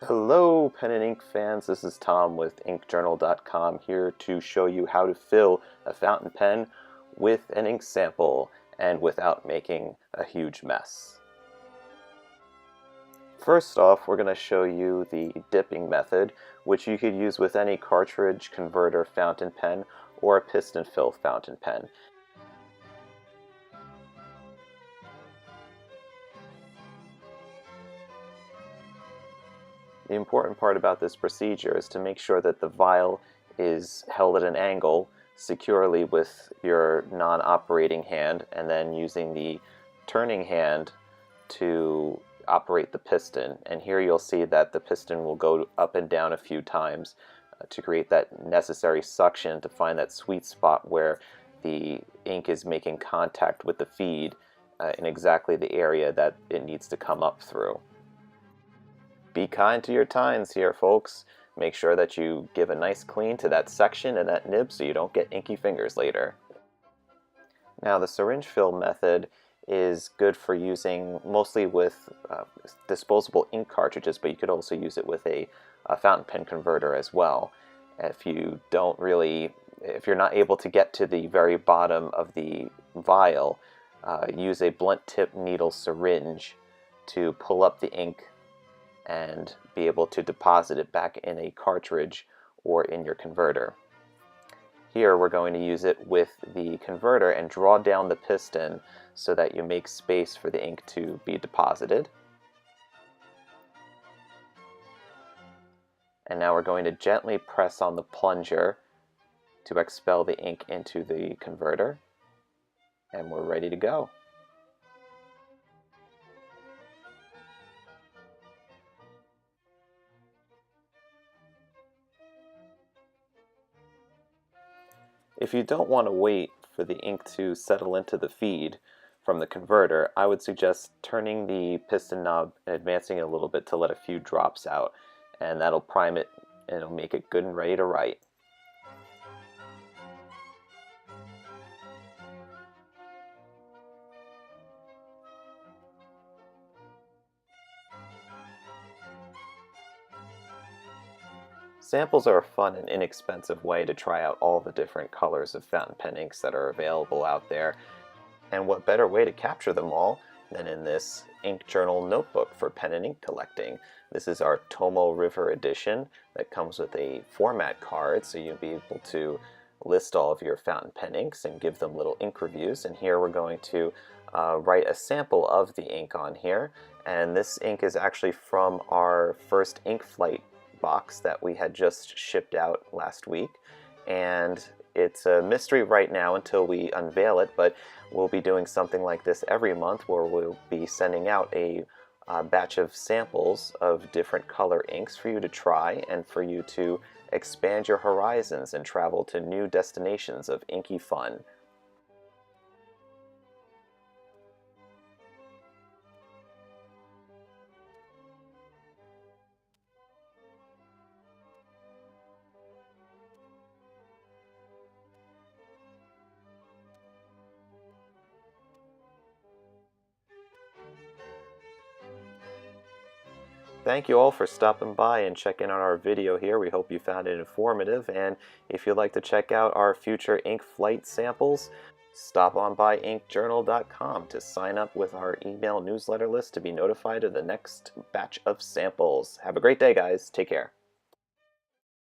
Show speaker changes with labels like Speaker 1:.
Speaker 1: Hello pen and ink fans, this is Tom with InkJournal.com here to show you how to fill a fountain pen with an ink sample and without making a huge mess. First off, we're going to show you the dipping method, which you could use with any cartridge converter fountain pen or a piston fill fountain pen. The important part about this procedure is to make sure that the vial is held at an angle securely with your non-operating hand, and then using the turning hand to operate the piston. And here you'll see that the piston will go up and down a few times to create that necessary suction to find that sweet spot where the ink is making contact with the feed in exactly the area that it needs to come up through. Be kind to your tines here, folks. Make sure that you give a nice clean to that section and that nib so you don't get inky fingers later. Now, the syringe fill method is good for using mostly with disposable ink cartridges, but you could also use it with a fountain pen converter as well. If you're not able to get to the very bottom of the vial, use a blunt tip needle syringe to pull up the ink and be able to deposit it back in a cartridge or in your converter. Here we're going to use it with the converter and draw down the piston so that you make space for the ink to be deposited. And now we're going to gently press on the plunger to expel the ink into the converter, and we're ready to go. If you don't want to wait for the ink to settle into the feed from the converter, I would suggest turning the piston knob and advancing it a little bit to let a few drops out, and that'll prime it and it'll make it good and ready to write. Samples are a fun and inexpensive way to try out all the different colors of fountain pen inks that are available out there. And what better way to capture them all than in this InkJournal notebook for pen and ink collecting. This is our Tomo River edition that comes with a format card, so you'll be able to list all of your fountain pen inks and give them little ink reviews. And here we're going to write a sample of the ink on here. And this ink is actually from our first ink flight box that we had just shipped out last week, and it's a mystery right now until we unveil it, but we'll be doing something like this every month where we'll be sending out a batch of samples of different color inks for you to try and for you to expand your horizons and travel to new destinations of inky fun. Thank you all for stopping by and checking out our video here. We hope you found it informative, and if you'd like to check out our future ink flight samples, stop on by InkJournal.com to sign up with our email newsletter list to be notified of the next batch of samples. Have a great day, guys. Take care.